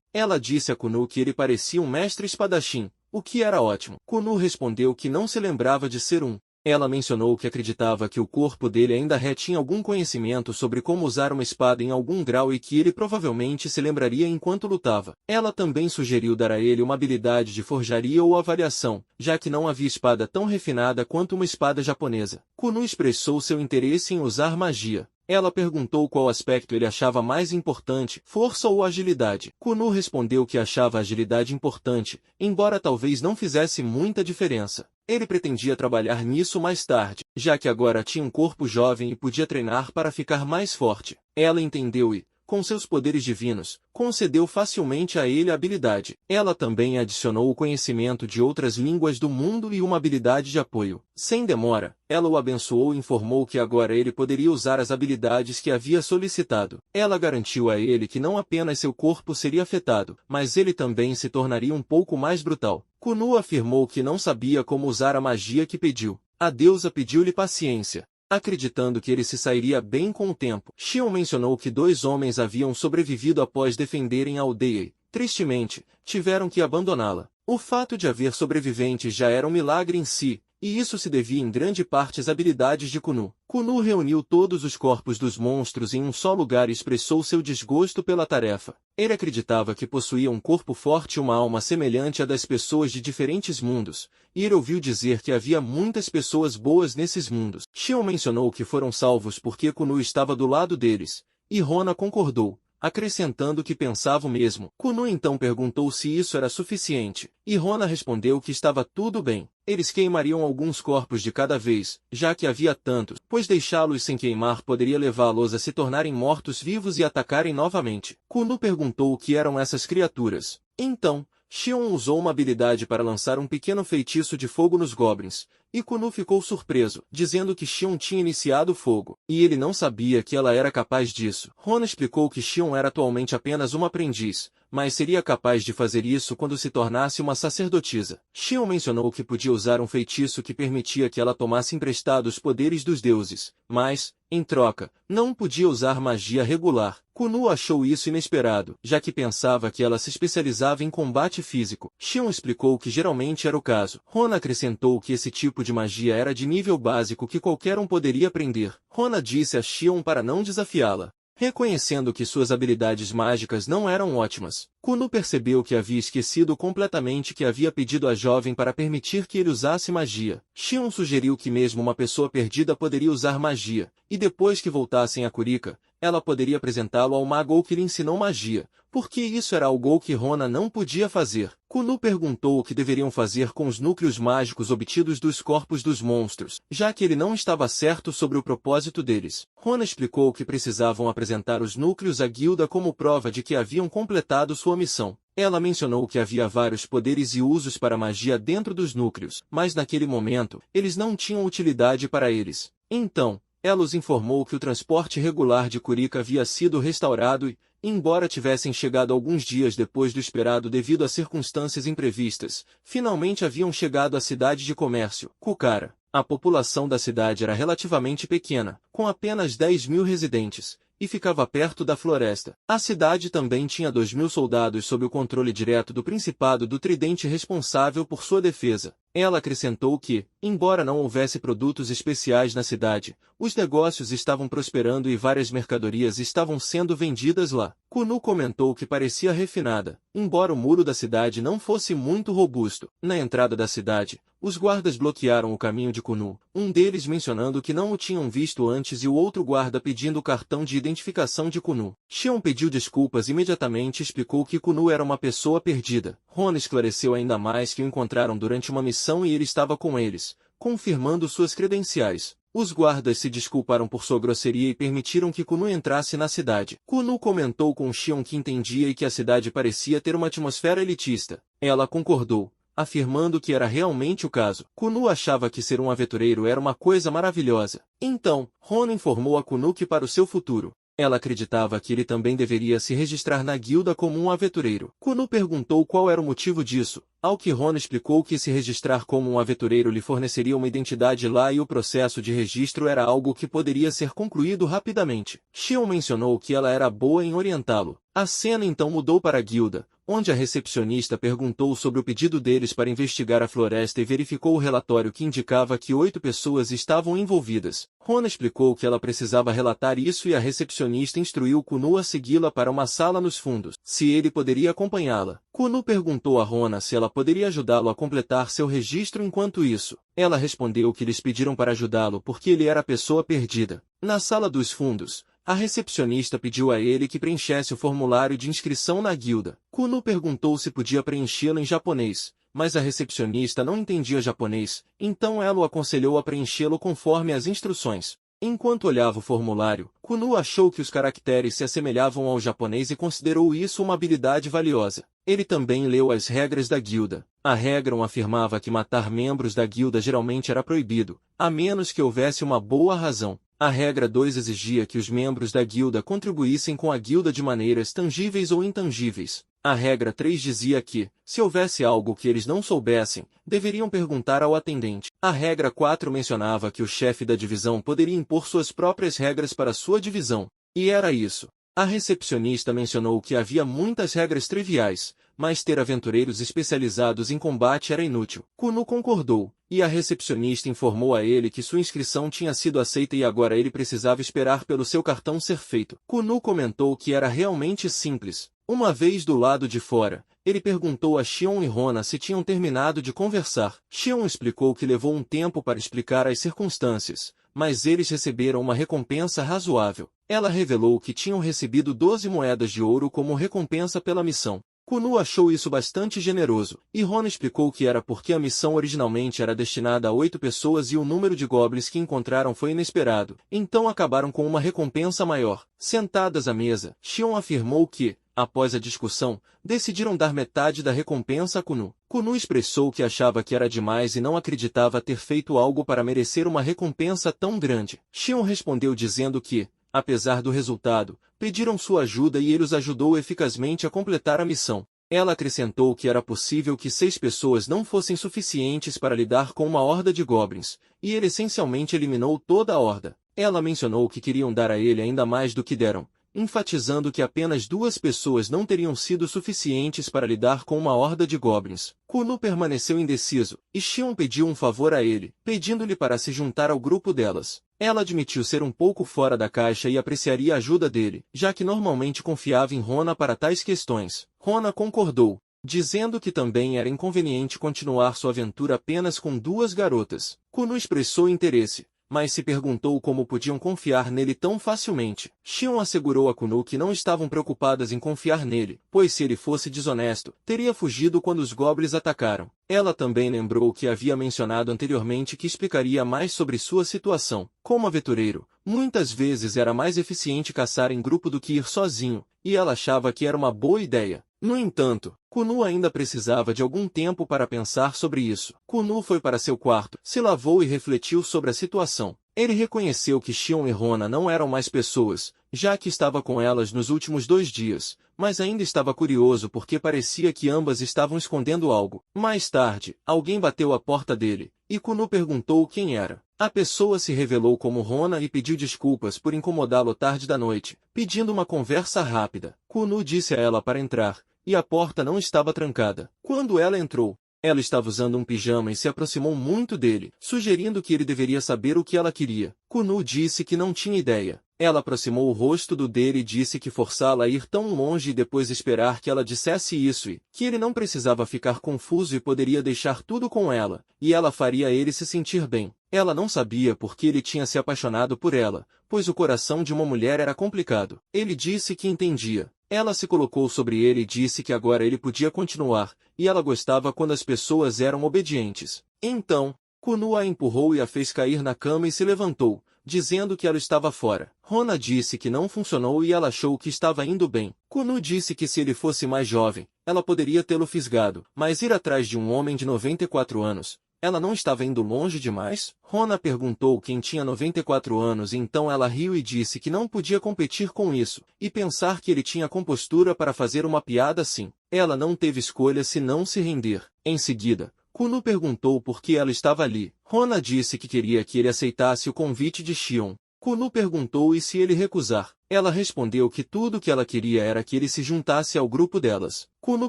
S1: Ela disse a Kunu que ele parecia um mestre espadachim, o que era ótimo. Kunu respondeu que não se lembrava de ser um. Ela mencionou que acreditava que o corpo dele ainda retinha algum conhecimento sobre como usar uma espada em algum grau e que ele provavelmente se lembraria enquanto lutava. Ela também sugeriu dar a ele uma habilidade de forjaria ou avaliação, já que não havia espada tão refinada quanto uma espada japonesa. Kunu expressou seu interesse em usar magia. Ela perguntou qual aspecto ele achava mais importante, força ou agilidade. Kunu respondeu que achava a agilidade importante, embora talvez não fizesse muita diferença. Ele pretendia trabalhar nisso mais tarde, já que agora tinha um corpo jovem e podia treinar para ficar mais forte. Ela entendeu e, com seus poderes divinos, concedeu facilmente a ele a habilidade. Ela também adicionou o conhecimento de outras línguas do mundo e uma habilidade de apoio. Sem demora, ela o abençoou e informou que agora ele poderia usar as habilidades que havia solicitado. Ela garantiu a ele que não apenas seu corpo seria afetado, mas ele também se tornaria um pouco mais brutal. Kunu afirmou que não sabia como usar a magia que pediu. A deusa pediu-lhe paciência, acreditando que ele se sairia bem com o tempo. Shion mencionou que 2 homens haviam sobrevivido após defenderem a aldeia e, tristemente, tiveram que abandoná-la. O fato de haver sobreviventes já era um milagre em si, e isso se devia em grande parte às habilidades de Kunu. Kunu reuniu todos os corpos dos monstros em um só lugar e expressou seu desgosto pela tarefa. Ele acreditava que possuía um corpo forte e uma alma semelhante à das pessoas de diferentes mundos, e ele ouviu dizer que havia muitas pessoas boas nesses mundos. Shion mencionou que foram salvos porque Kunu estava do lado deles, e Rona concordou, acrescentando que pensava o mesmo. Kunu então perguntou se isso era suficiente, e Rona respondeu que estava tudo bem. Eles queimariam alguns corpos de cada vez, já que havia tantos, pois deixá-los sem queimar poderia levá-los a se tornarem mortos-vivos e atacarem novamente. Kunu perguntou o que eram essas criaturas. Então, Shion usou uma habilidade para lançar um pequeno feitiço de fogo nos goblins, e Kunu ficou surpreso, dizendo que Shion tinha iniciado o fogo, e ele não sabia que ela era capaz disso. Rona explicou que Shion era atualmente apenas uma aprendiz, mas seria capaz de fazer isso quando se tornasse uma sacerdotisa. Shion mencionou que podia usar um feitiço que permitia que ela tomasse emprestado os poderes dos deuses, mas, em troca, não podia usar magia regular. Kunu achou isso inesperado, já que pensava que ela se especializava em combate físico. Shion explicou que geralmente era o caso. Rona acrescentou que esse tipo de magia era de nível básico que qualquer um poderia aprender. Rona disse a Shion para não desafiá-la, reconhecendo que suas habilidades mágicas não eram ótimas. Kunu percebeu que havia esquecido completamente que havia pedido à jovem para permitir que ele usasse magia. Shion sugeriu que mesmo uma pessoa perdida poderia usar magia, e depois que voltassem a Kurika, ela poderia apresentá-lo ao mago que lhe ensinou magia, porque isso era algo que Rona não podia fazer. Kunu perguntou o que deveriam fazer com os núcleos mágicos obtidos dos corpos dos monstros, já que ele não estava certo sobre o propósito deles. Rona explicou que precisavam apresentar os núcleos à guilda como prova de que haviam completado sua missão. Ela mencionou que havia vários poderes e usos para magia dentro dos núcleos, mas naquele momento, eles não tinham utilidade para eles. Então, ela os informou que o transporte regular de Kurika havia sido restaurado e, embora tivessem chegado alguns dias depois do esperado devido a circunstâncias imprevistas, finalmente haviam chegado à cidade de comércio, Kukara. A população da cidade era relativamente pequena, com apenas 10.000 residentes, e ficava perto da floresta. A cidade também tinha 2.000 soldados sob o controle direto do Principado do Tridente responsável por sua defesa. Ela acrescentou que, embora não houvesse produtos especiais na cidade, os negócios estavam prosperando e várias mercadorias estavam sendo vendidas lá. Kunu comentou que parecia refinada, embora o muro da cidade não fosse muito robusto. Na entrada da cidade, os guardas bloquearam o caminho de Kunu, um deles mencionando que não o tinham visto antes e o outro guarda pedindo o cartão de identificação de Kunu. Shion pediu desculpas e imediatamente e explicou que Kunu era uma pessoa perdida. Rona esclareceu ainda mais que o encontraram durante uma missão e ele estava com eles, confirmando suas credenciais. Os guardas se desculparam por sua grosseria e permitiram que Kunu entrasse na cidade. Kunu comentou com Shion que entendia e que a cidade parecia ter uma atmosfera elitista. Ela concordou, afirmando que era realmente o caso. Kunu achava que ser um aventureiro era uma coisa maravilhosa. Então, Rona informou a Kunu que para o seu futuro, ela acreditava que ele também deveria se registrar na guilda como um aventureiro. Kunu perguntou qual era o motivo disso, ao que Rona explicou que se registrar como um aventureiro lhe forneceria uma identidade lá e o processo de registro era algo que poderia ser concluído rapidamente. Xion mencionou que ela era boa em orientá-lo. A cena então mudou para a guilda, onde a recepcionista perguntou sobre o pedido deles para investigar a floresta e verificou o relatório que indicava que 8 pessoas estavam envolvidas. Rona explicou que ela precisava relatar isso e a recepcionista instruiu Kunu a segui-la para uma sala nos fundos, se ele poderia acompanhá-la. Kunu perguntou a Rona se ela poderia ajudá-lo a completar seu registro enquanto isso. Ela respondeu que eles pediram para ajudá-lo porque ele era a pessoa perdida. Na sala dos fundos, a recepcionista pediu a ele que preenchesse o formulário de inscrição na guilda. Kunu perguntou se podia preenchê-lo em japonês, mas a recepcionista não entendia japonês, então ela o aconselhou a preenchê-lo conforme as instruções. Enquanto olhava o formulário, Kunu achou que os caracteres se assemelhavam ao japonês e considerou isso uma habilidade valiosa. Ele também leu as regras da guilda. A regra 1 afirmava que matar membros da guilda geralmente era proibido, a menos que houvesse uma boa razão. A regra 2 exigia que os membros da guilda contribuíssem com a guilda de maneiras tangíveis ou intangíveis. A regra 3 dizia que, se houvesse algo que eles não soubessem, deveriam perguntar ao atendente. A regra 4 mencionava que o chefe da divisão poderia impor suas próprias regras para sua divisão. E era isso. A recepcionista mencionou que havia muitas regras triviais, mas ter aventureiros especializados em combate era inútil. Kunu concordou, e a recepcionista informou a ele que sua inscrição tinha sido aceita e agora ele precisava esperar pelo seu cartão ser feito. Kunu comentou que era realmente simples. Uma vez do lado de fora, ele perguntou a Xion e Rona se tinham terminado de conversar. Xion explicou que levou um tempo para explicar as circunstâncias, mas eles receberam uma recompensa razoável. Ela revelou que tinham recebido 12 moedas de ouro como recompensa pela missão. Kunu achou isso bastante generoso, e Rona explicou que era porque a missão originalmente era destinada a 8 pessoas e o número de goblins que encontraram foi inesperado, então acabaram com uma recompensa maior. Sentadas à mesa, Xion afirmou que, após a discussão, decidiram dar metade da recompensa a Kunu. Kunu expressou que achava que era demais e não acreditava ter feito algo para merecer uma recompensa tão grande. Xion respondeu dizendo que, apesar do resultado, pediram sua ajuda e ele os ajudou eficazmente a completar a missão. Ela acrescentou que era possível que 6 pessoas não fossem suficientes para lidar com uma horda de goblins, e ele essencialmente eliminou toda a horda. Ela mencionou que queriam dar a ele ainda mais do que deram, enfatizando que apenas 2 pessoas não teriam sido suficientes para lidar com uma horda de goblins. Kunu permaneceu indeciso, e Xion pediu um favor a ele, pedindo-lhe para se juntar ao grupo delas. Ela admitiu ser um pouco fora da caixa e apreciaria a ajuda dele, já que normalmente confiava em Rona para tais questões. Rona concordou, dizendo que também era inconveniente continuar sua aventura apenas com 2 garotas. Kunu expressou interesse, mas se perguntou como podiam confiar nele tão facilmente. Xion assegurou a Kunu que não estavam preocupadas em confiar nele, pois se ele fosse desonesto, teria fugido quando os goblins atacaram. Ela também lembrou que havia mencionado anteriormente que explicaria mais sobre sua situação. Como aventureiro, muitas vezes era mais eficiente caçar em grupo do que ir sozinho, e ela achava que era uma boa ideia. No entanto, Kunu ainda precisava de algum tempo para pensar sobre isso. Kunu foi para seu quarto, se lavou e refletiu sobre a situação. Ele reconheceu que Xion e Rona não eram mais pessoas, já que estava com elas nos últimos 2 dias, mas ainda estava curioso porque parecia que ambas estavam escondendo algo. Mais tarde, alguém bateu à porta dele, e Kunu perguntou quem era. A pessoa se revelou como Rona e pediu desculpas por incomodá-lo tarde da noite, pedindo uma conversa rápida. Kunu disse a ela para entrar, e a porta não estava trancada. Quando ela entrou, ela estava usando um pijama e se aproximou muito dele, sugerindo que ele deveria saber o que ela queria. Kunu disse que não tinha ideia. Ela aproximou o rosto do dele e disse que forçá-la a ir tão longe e depois esperar que ela dissesse isso e que ele não precisava ficar confuso e poderia deixar tudo com ela, e ela faria ele se sentir bem. Ela não sabia por que ele tinha se apaixonado por ela, pois o coração de uma mulher era complicado. Ele disse que entendia. Ela se colocou sobre ele e disse que agora ele podia continuar, e ela gostava quando as pessoas eram obedientes. Então, Kunu a empurrou e a fez cair na cama e se levantou, dizendo que ela estava fora. Rona disse que não funcionou e ela achou que estava indo bem. Kunu disse que se ele fosse mais jovem, ela poderia tê-lo fisgado, mas ir atrás de um homem de 94 anos, ela não estava indo longe demais? Rona perguntou quem tinha 94 anos e então ela riu e disse que não podia competir com isso, e pensar que ele tinha compostura para fazer uma piada assim. Ela não teve escolha senão se render. Em seguida, Kunu perguntou por que ela estava ali. Rona disse que queria que ele aceitasse o convite de Xion. Kunu perguntou e se ele recusar. Ela respondeu que tudo que ela queria era que ele se juntasse ao grupo delas. Kunu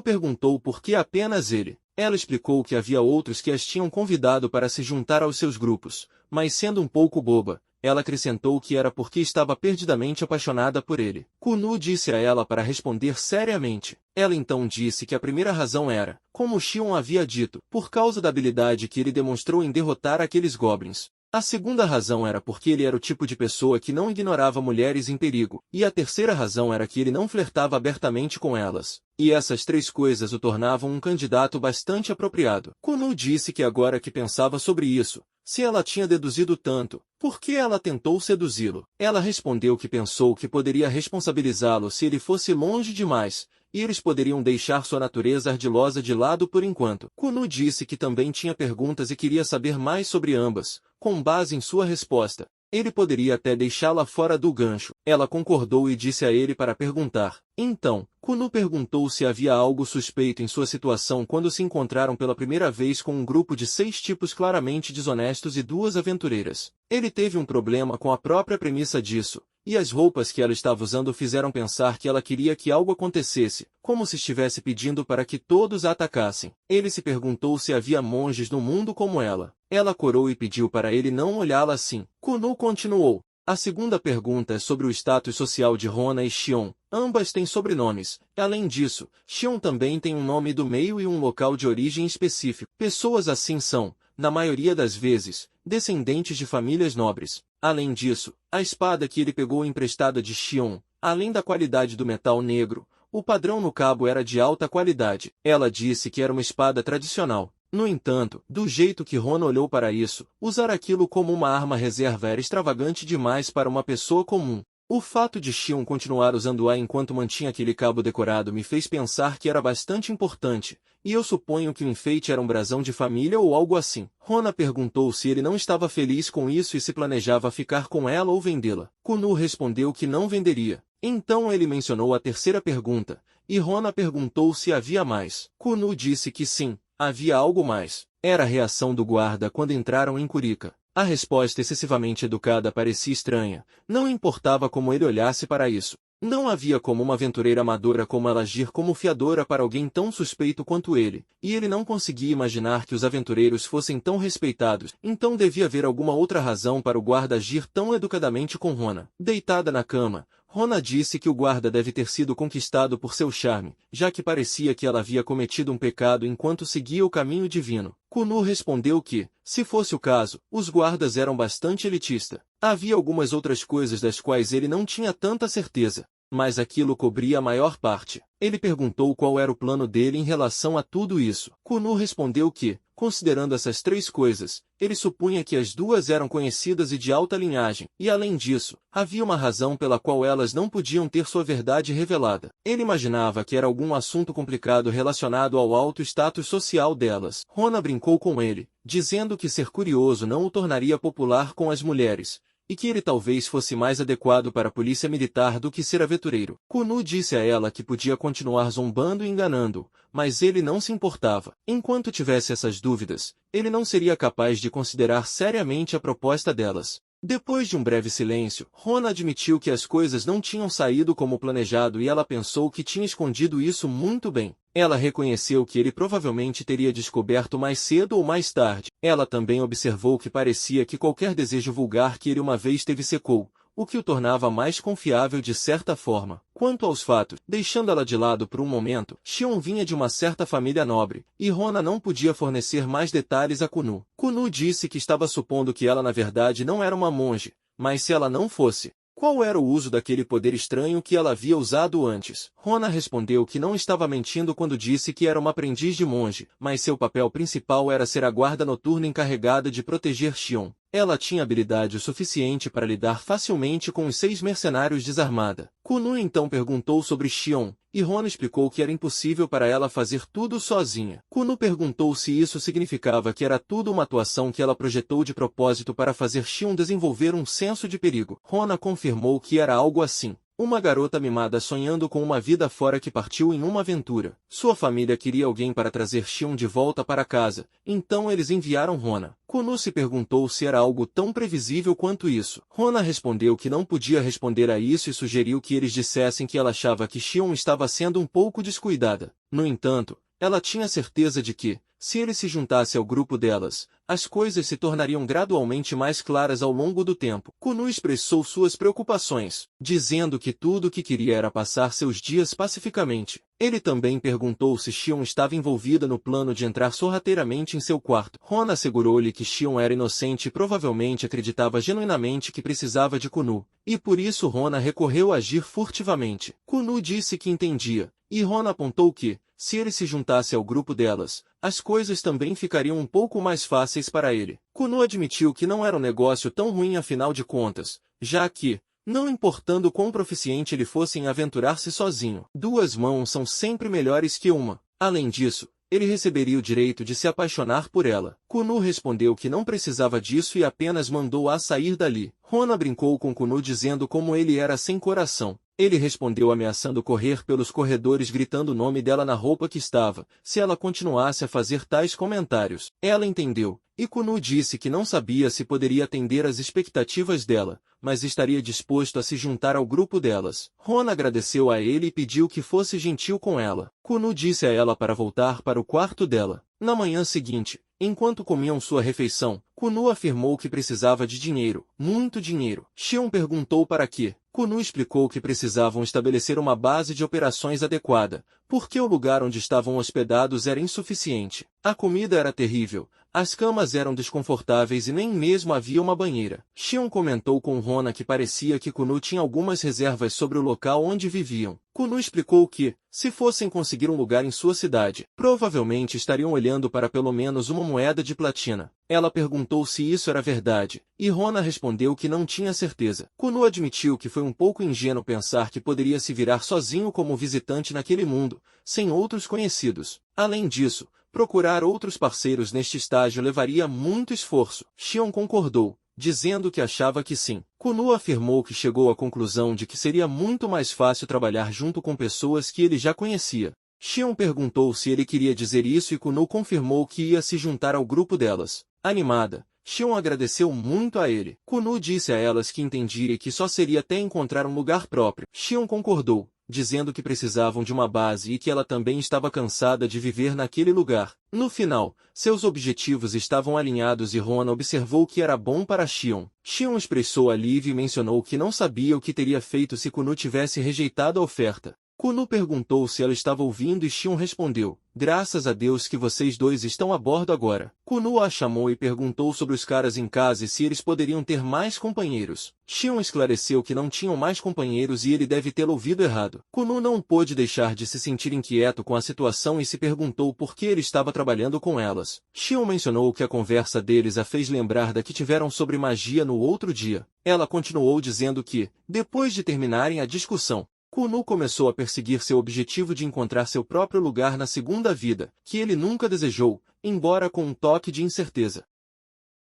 S1: perguntou por que apenas ele. Ela explicou que havia outros que as tinham convidado para se juntar aos seus grupos, mas sendo um pouco boba, ela acrescentou que era porque estava perdidamente apaixonada por ele. Kunu disse a ela para responder seriamente. Ela então disse que a primeira razão era, como Xion havia dito, por causa da habilidade que ele demonstrou em derrotar aqueles goblins. A segunda razão era porque ele era o tipo de pessoa que não ignorava mulheres em perigo, e a terceira razão era que ele não flertava abertamente com elas. E essas três coisas o tornavam um candidato bastante apropriado. Kunu disse que agora que pensava sobre isso, se ela tinha deduzido tanto, por que ela tentou seduzi-lo? Ela respondeu que pensou que poderia responsabilizá-lo se ele fosse longe demais, e eles poderiam deixar sua natureza ardilosa de lado por enquanto. Kunu disse que também tinha perguntas e queria saber mais sobre ambas, com base em sua resposta. Ele poderia até deixá-la fora do gancho. Ela concordou e disse a ele para perguntar. Então, Kunu perguntou se havia algo suspeito em sua situação quando se encontraram pela primeira vez com um grupo de 6 tipos claramente desonestos e 2 aventureiras. Ele teve um problema com a própria premissa disso, e as roupas que ela estava usando fizeram pensar que ela queria que algo acontecesse, como se estivesse pedindo para que todos a atacassem. Ele se perguntou se havia monges no mundo como ela. Ela corou e pediu para ele não olhá-la assim. Kunu continuou. A segunda pergunta é sobre o status social de Rona e Xion. Ambas têm sobrenomes. Além disso, Xion também tem um nome do meio e um local de origem específico. Pessoas assim são, na maioria das vezes, descendentes de famílias nobres. Além disso, a espada que ele pegou emprestada de Xion, além da qualidade do metal negro, o padrão no cabo era de alta qualidade. Ela disse que era uma espada tradicional. No entanto, do jeito que Rona olhou para isso, usar aquilo como uma arma reserva era extravagante demais para uma pessoa comum. O fato de Xion continuar usando-a enquanto mantinha aquele cabo decorado me fez pensar que era bastante importante, e eu suponho que o enfeite era um brasão de família ou algo assim. Rona perguntou se ele não estava feliz com isso e se planejava ficar com ela ou vendê-la. Kunu respondeu que não venderia. Então ele mencionou a terceira pergunta, e Rona perguntou se havia mais. Kunu disse que sim, havia algo mais. Era a reação do guarda quando entraram em Curica. A resposta excessivamente educada parecia estranha, não importava como ele olhasse para isso. Não havia como uma aventureira amadora como ela agir como fiadora para alguém tão suspeito quanto ele, e ele não conseguia imaginar que os aventureiros fossem tão respeitados, então devia haver alguma outra razão para o guarda agir tão educadamente com Rona. Deitada na cama, Rona disse que o guarda deve ter sido conquistado por seu charme, já que parecia que ela havia cometido um pecado enquanto seguia o caminho divino. Kunu respondeu que, se fosse o caso, os guardas eram bastante elitista. Havia algumas outras coisas das quais ele não tinha tanta certeza, mas aquilo cobria a maior parte. Ele perguntou qual era o plano dele em relação a tudo isso. Kunu respondeu que, considerando essas 3 coisas, ele supunha que as 2 eram conhecidas e de alta linhagem, e além disso, havia uma razão pela qual elas não podiam ter sua verdade revelada. Ele imaginava que era algum assunto complicado relacionado ao alto status social delas. Rona brincou com ele, dizendo que ser curioso não o tornaria popular com as mulheres, e que ele talvez fosse mais adequado para a polícia militar do que ser aventureiro. Kunu disse a ela que podia continuar zombando e enganando-o, mas ele não se importava. Enquanto tivesse essas dúvidas, ele não seria capaz de considerar seriamente a proposta delas. Depois de um breve silêncio, Rona admitiu que as coisas não tinham saído como planejado e ela pensou que tinha escondido isso muito bem. Ela reconheceu que ele provavelmente teria descoberto mais cedo ou mais tarde. Ela também observou que parecia que qualquer desejo vulgar que ele uma vez teve secou, o que o tornava mais confiável de certa forma. Quanto aos fatos, deixando ela de lado por um momento, Xion vinha de uma certa família nobre, e Rona não podia fornecer mais detalhes a Kunu. Kunu disse que estava supondo que ela na verdade não era uma monge, mas se ela não fosse, qual era o uso daquele poder estranho que ela havia usado antes? Rona respondeu que não estava mentindo quando disse que era uma aprendiz de monge, mas seu papel principal era ser a guarda noturna encarregada de proteger Xion. Ela tinha habilidade o suficiente para lidar facilmente com os 6 mercenários desarmada. Kunu então perguntou sobre Xion, e Rona explicou que era impossível para ela fazer tudo sozinha. Kunu perguntou se isso significava que era tudo uma atuação que ela projetou de propósito para fazer Xion desenvolver um senso de perigo. Rona confirmou que era algo assim. Uma garota mimada sonhando com uma vida fora que partiu em uma aventura. Sua família queria alguém para trazer Xion de volta para casa, então eles enviaram Rona. Kunu se perguntou se era algo tão previsível quanto isso. Rona respondeu que não podia responder a isso e sugeriu que eles dissessem que ela achava que Xion estava sendo um pouco descuidada. No entanto, ela tinha certeza de que, se ele se juntasse ao grupo delas, as coisas se tornariam gradualmente mais claras ao longo do tempo. Kunu expressou suas preocupações, dizendo que tudo o que queria era passar seus dias pacificamente. Ele também perguntou se Xion estava envolvida no plano de entrar sorrateiramente em seu quarto. Rona assegurou-lhe que Xion era inocente e provavelmente acreditava genuinamente que precisava de Kunu, e por isso Rona recorreu a agir furtivamente. Kunu disse que entendia, e Rona apontou que, se ele se juntasse ao grupo delas, as coisas também ficariam um pouco mais fáceis para ele. Kunu admitiu que não era um negócio tão ruim afinal de contas, já que, não importando quão proficiente ele fosse em aventurar-se sozinho, 2 mãos são sempre melhores que uma. Além disso, ele receberia o direito de se apaixonar por ela. Kunu respondeu que não precisava disso e apenas mandou-a sair dali. Rona brincou com Kunu dizendo como ele era sem coração. Ele respondeu ameaçando correr pelos corredores gritando o nome dela na roupa que estava, se ela continuasse a fazer tais comentários. Ela entendeu, e Kunu disse que não sabia se poderia atender às expectativas dela, mas estaria disposto a se juntar ao grupo delas. Rona agradeceu a ele e pediu que fosse gentil com ela. Kunu disse a ela para voltar para o quarto dela. Na manhã seguinte, enquanto comiam sua refeição, Kunu afirmou que precisava de dinheiro, muito dinheiro. Xion perguntou para quê. Kunu explicou que precisavam estabelecer uma base de operações adequada, porque o lugar onde estavam hospedados era insuficiente. A comida era terrível, as camas eram desconfortáveis e nem mesmo havia uma banheira. Xion comentou com Rona que parecia que Kunu tinha algumas reservas sobre o local onde viviam. Kunu explicou que, se fossem conseguir um lugar em sua cidade, provavelmente estariam olhando para pelo menos uma moeda de platina. Ela perguntou se isso era verdade, e Rona respondeu que não tinha certeza. Kunu admitiu que foi um pouco ingênuo pensar que poderia se virar sozinho como visitante naquele mundo, sem outros conhecidos. Além disso, procurar outros parceiros neste estágio levaria muito esforço. Xion concordou, dizendo que achava que sim. Kunu afirmou que chegou à conclusão de que seria muito mais fácil trabalhar junto com pessoas que ele já conhecia. Xion perguntou se ele queria dizer isso e Kunu confirmou que ia se juntar ao grupo delas. Animada, Xion agradeceu muito a ele. Kunu disse a elas que entendia que só seria até encontrar um lugar próprio. Xion concordou, dizendo que precisavam de uma base e que ela também estava cansada de viver naquele lugar. No final, seus objetivos estavam alinhados e Rona observou que era bom para Xion. Xion expressou alívio e mencionou que não sabia o que teria feito se Kunu tivesse rejeitado a oferta. Kunu perguntou se ela estava ouvindo e Xion respondeu, graças a Deus que vocês dois estão a bordo agora. Kunu a chamou e perguntou sobre os caras em casa e se eles poderiam ter mais companheiros. Xion esclareceu que não tinham mais companheiros e ele deve tê-lo ouvido errado. Kunu não pôde deixar de se sentir inquieto com a situação e se perguntou por que ele estava trabalhando com elas. Xion mencionou que a conversa deles a fez lembrar da que tiveram sobre magia no outro dia. Ela continuou dizendo que, depois de terminarem a discussão, Kunu começou a perseguir seu objetivo de encontrar seu próprio lugar na segunda vida, que ele nunca desejou, embora com um toque de incerteza.